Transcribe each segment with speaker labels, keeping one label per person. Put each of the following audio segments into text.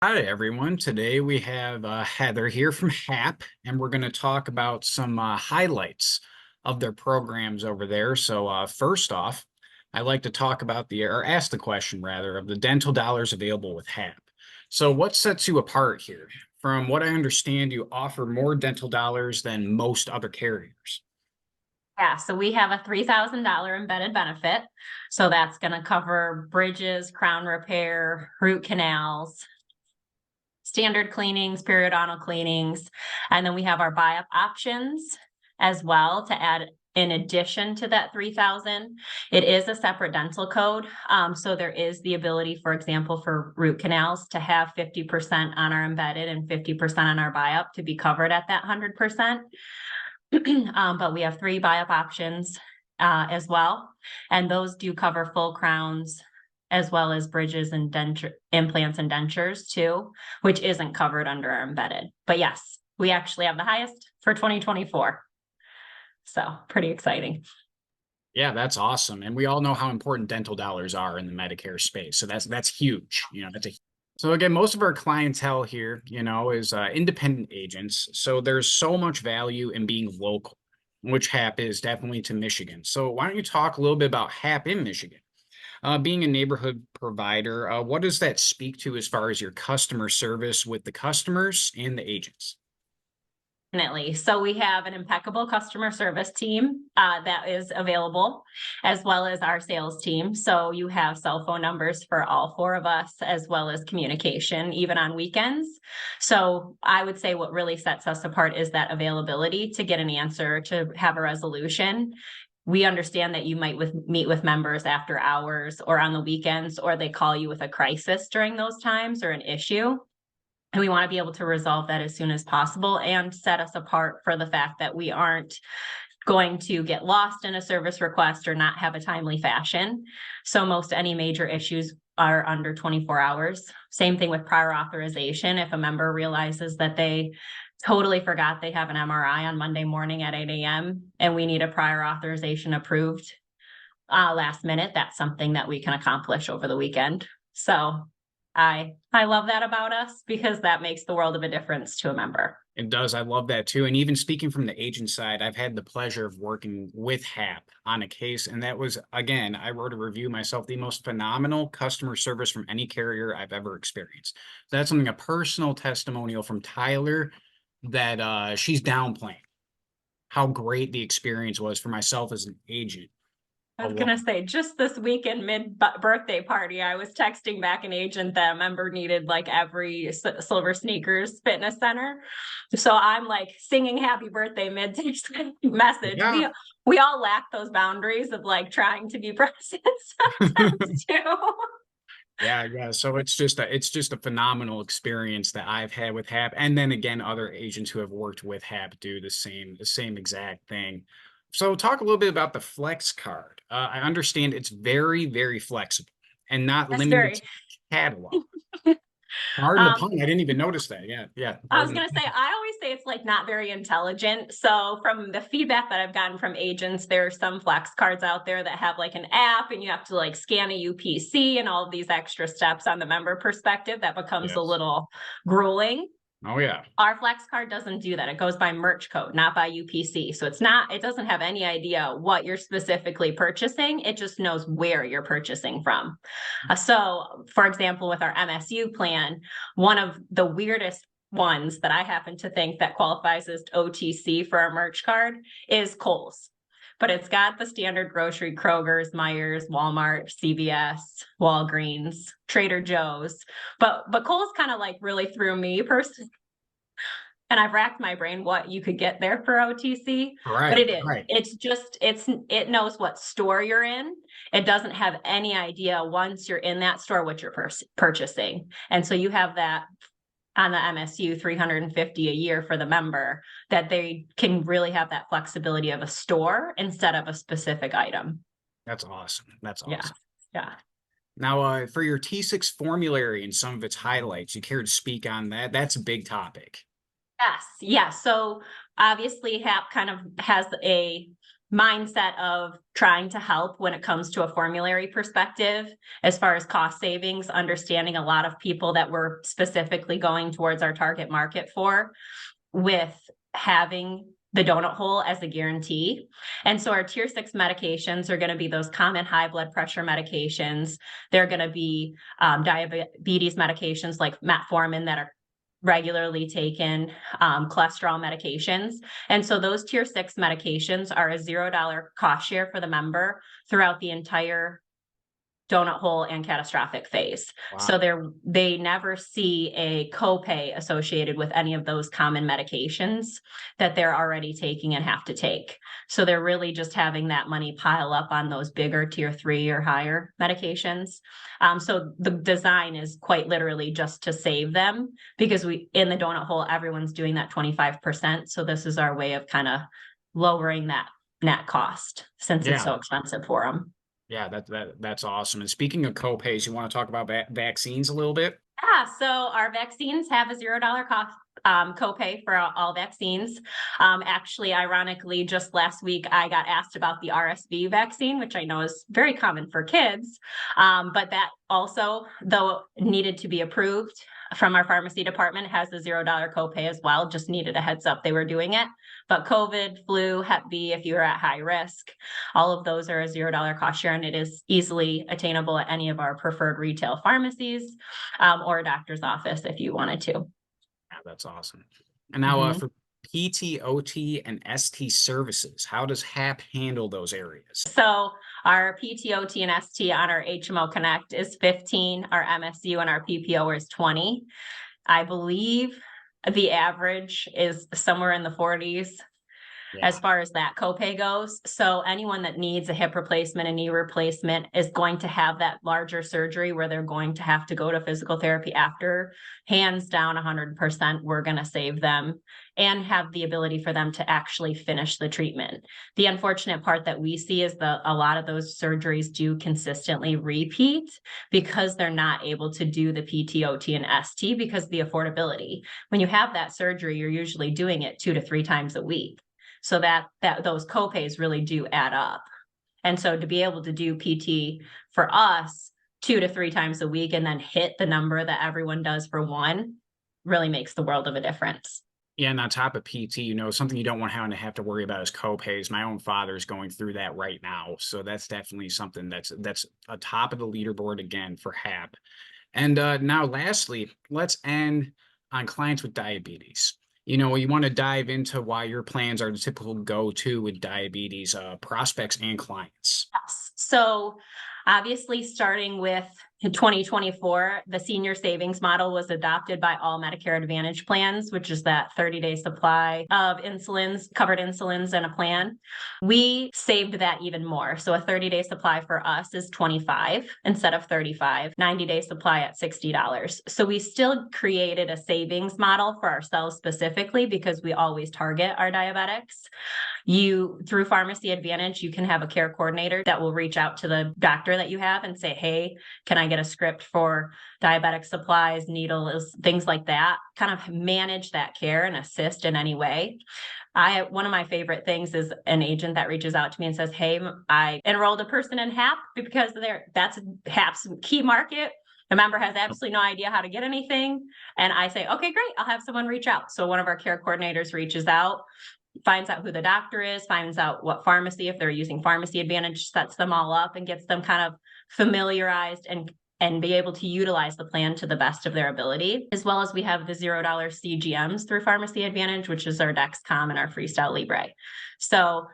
Speaker 1: Hi, everyone. Today we have Heather here from HAP, and we're going to talk about some highlights of their programs over there. So, first off, I'd like to talk about or ask the question rather, of the dental dollars available with HAP. So, what sets you apart here? From what I understand, you offer more dental dollars than most other carriers.
Speaker 2: Yeah, so we have a $3,000 embedded benefit. So that's going to cover bridges, crown repair, root canals, standard cleanings, periodontal cleanings. And then we have our buy-up options as well to add in addition to that 3,000. It is a separate dental code. So there is the ability, for example, for root canals to have 50% on our embedded and 50% on our buy-up to be covered at that 100%. But we have 3 buy-up options as well. And those do cover full crowns as well as bridges and implants and dentures too, which isn't covered under our embedded. But yes, we actually have the highest for 2024. So pretty exciting.
Speaker 1: Yeah, that's awesome. And we all know how important dental dollars are in the Medicare space. So that's huge. So again, most of our clientele here, is independent agents. So there's so much value in being local, which HAP is definitely to Michigan. So why don't you talk a little bit about HAP in Michigan? Being a neighborhood provider, what does that speak to as far as your customer service with the customers and the agents?
Speaker 2: Definitely. So we have an impeccable customer service team that is available, as well as our sales team. So you have cell phone numbers for all 4 of us, as well as communication, even on weekends. So I would say what really sets us apart is that availability to get an answer, to have a resolution. We understand that you might meet with members after hours or on the weekends, or they call you with a crisis during those times or an issue. And we want to be able to resolve that as soon as possible and set us apart for the fact that we aren't going to get lost in a service request or not have a timely fashion. So most any major issues are under 24 hours. Same thing with prior authorization. If a member realizes that they totally forgot they have an MRI on Monday morning at 8 a.m. and we need a prior authorization approved last minute, that's something that we can accomplish over the weekend. So I love that about us because that makes the world of a difference to a member.
Speaker 1: It does. I love that too. And even speaking from the agent side, I've had the pleasure of working with HAP on a case. And that was, again, I wrote a review myself, the most phenomenal customer service from any carrier I've ever experienced. So that's something, a personal testimonial from Tyler that she's downplaying how great the experience was for myself as an agent
Speaker 2: I was
Speaker 1: alone.
Speaker 2: gonna say, just this weekend mid birthday party, I was texting back an agent that a member needed like every Silver Sneakers fitness center. So I'm like singing happy birthday mid message.
Speaker 1: Yeah.
Speaker 2: We all lack those boundaries of like trying to be present sometimes too.
Speaker 1: Yeah, yeah. So it's just a phenomenal experience that I've had with HAP. And then again, other agents who have worked with HAP do the same exact thing. So talk a little bit about the Flex card. I understand it's very, very flexible and not
Speaker 2: That's
Speaker 1: limited
Speaker 2: very
Speaker 1: to catalog. Pardon the
Speaker 2: um
Speaker 1: pun. I didn't even notice that. Yeah, yeah.
Speaker 2: I was
Speaker 1: Pardon
Speaker 2: gonna
Speaker 1: the
Speaker 2: say, I always say it's like not very intelligent. So from the feedback that I've gotten from agents, there are some flex cards out there that have like an app and you have to like scan a UPC and all of these extra steps on the member perspective that becomes a
Speaker 1: Yes.
Speaker 2: little grueling.
Speaker 1: Oh yeah.
Speaker 2: Our flex card doesn't do that. It goes by merch code, not by UPC. So it doesn't have any idea what you're specifically purchasing. It just knows where you're purchasing from. So for example, with our MSU plan, one of the weirdest ones that I happen to think that qualifies as OTC for our merch card is Kohl's. But it's got the standard grocery Kroger's, Myers, Walmart, CVS, Walgreens, Trader Joe's. But Kohl's kind of like really threw me personally, and I've racked my brain what you could get there for OTC, but
Speaker 1: Right,
Speaker 2: it is.
Speaker 1: right.
Speaker 2: It knows what store you're in. It doesn't have any idea once you're in that store what you're purchasing. And so you have that on the MSU 350 a year for the member, that they can really have that flexibility of a store instead of a specific item.
Speaker 1: That's awesome. That's
Speaker 2: Yeah.
Speaker 1: awesome.
Speaker 2: Yeah.
Speaker 1: Now, for your T6 formulary and some of its highlights, you care to speak on that? That's a big topic.
Speaker 2: Yes, yes. So obviously HAP kind of has a mindset of trying to help when it comes to a formulary perspective, as far as cost savings, understanding a lot of people that we're specifically going towards our target market for, with having the donut hole as a guarantee. And so our tier 6 medications are going to be those common high blood pressure medications. They're going to be diabetes medications like metformin that are regularly taken, cholesterol medications. And so those tier 6 medications are a $0 cost share for the member throughout the entire donut hole and catastrophic phase.
Speaker 1: Wow.
Speaker 2: So they never see a copay associated with any of those common medications that they're already taking and have to take. So they're really just having that money pile up on those bigger tier 3 or higher medications. So the design is quite literally just to save them, because in the donut hole, everyone's doing that 25%. So this is our way of kind of lowering that net cost, since it's so expensive for them.
Speaker 1: Yeah, that's awesome. And speaking of copays, you want to talk about vaccines a little bit?
Speaker 2: Yeah, so our vaccines have a $0 cost copay for all vaccines. Actually, ironically, just last week, I got asked about the RSV vaccine, which I know is very common for kids. But that also, though needed to be approved from our pharmacy department, has a $0 copay as well. Just needed a heads up they were doing it. But COVID, flu, Hep B, if you're at high risk, all of those are a $0 cost share, and it is easily attainable at any of our preferred retail pharmacies, or a doctor's office if you wanted to.
Speaker 1: Yeah, that's awesome. And now for PT, OT, and ST services, how does HAP handle those areas?
Speaker 2: So our PT, OT, and ST on our HMO Connect is 15, our MSU and our PPO is 20. I believe the average is somewhere in the 40s. As far as that copay goes. So anyone that needs a hip replacement, a knee replacement, is going to have that larger surgery where they're going to have to go to physical therapy after. Hands down, 100%, we're going to save them and have the ability for them to actually finish the treatment. The unfortunate part that we see is that a lot of those surgeries do consistently repeat because they're not able to do the PT, OT, and ST because of the affordability. When you have that surgery, you're usually doing it 2 to 3 times a week. So that those copays really do add up. And so to be able to do PT for us 2 to 3 times a week and then hit the number that everyone does for one really makes the world of a difference.
Speaker 1: Yeah, and on top of PT, something you don't want to have to worry about is copays. My own father's going through that right now. So that's definitely something that's atop of the leaderboard again for HAP. And now lastly, let's end on clients with diabetes. You want to dive into why your plans are the typical go-to with diabetes prospects and clients.
Speaker 2: Yes. So obviously, starting with 2024, the senior savings model was adopted by all Medicare Advantage plans, which is that 30-day supply of covered insulins in a plan. We saved that even more. So a 30-day supply for us is $25 instead of $35, 90-day supply at $60. So we still created a savings model for ourselves specifically because we always target our diabetics. Through Pharmacy Advantage, you can have a care coordinator that will reach out to the doctor that you have and say, hey, can I get a script for diabetic supplies, needles, things like that? Kind of manage that care and assist in any way. One of my favorite things is an agent that reaches out to me and says, hey, I enrolled a person in HAP because that's HAP's key market. The member has absolutely no idea how to get anything. And I say, okay, great, I'll have someone reach out. So one of our care coordinators reaches out, finds out who the doctor is, finds out what pharmacy, if they're using Pharmacy Advantage, sets them all up and gets them kind of familiarized and be able to utilize the plan to the best of their ability. As well as we have the $0 CGMs through Pharmacy Advantage, which is our Dexcom and our Freestyle Libre. So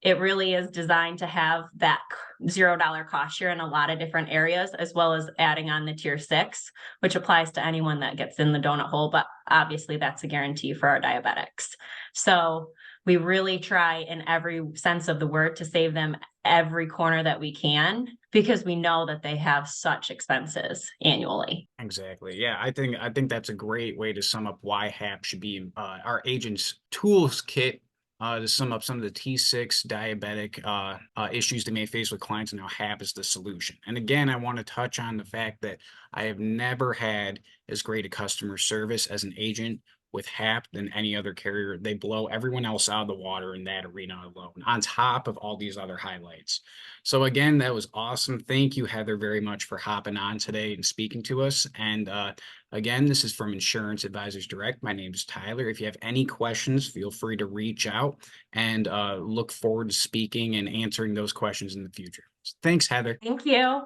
Speaker 2: it really is designed to have that $0 cost share in a lot of different areas, as well as adding on the tier 6, which applies to anyone that gets in the donut hole. But obviously that's a guarantee for our diabetics. So we really try in every sense of the word to save them every corner that we can, because we know that they have such expenses annually.
Speaker 1: Exactly. Yeah, I think that's a great way to sum up why HAP should be our agent's tools kit to sum up some of the T6 diabetic issues they may face with clients, and how HAP is the solution. And again, I want to touch on the fact that I have never had as great a customer service as an agent with HAP than any other carrier. They blow everyone else out of the water in that arena alone, on top of all these other highlights. So again, that was awesome. Thank you, Heather, very much for hopping on today and speaking to us. And again, this is from Insurance Advisors Direct. My name is Tyler. If you have any questions, feel free to reach out, and look forward to speaking and answering those questions in the future. Thanks, Heather.
Speaker 2: Thank you.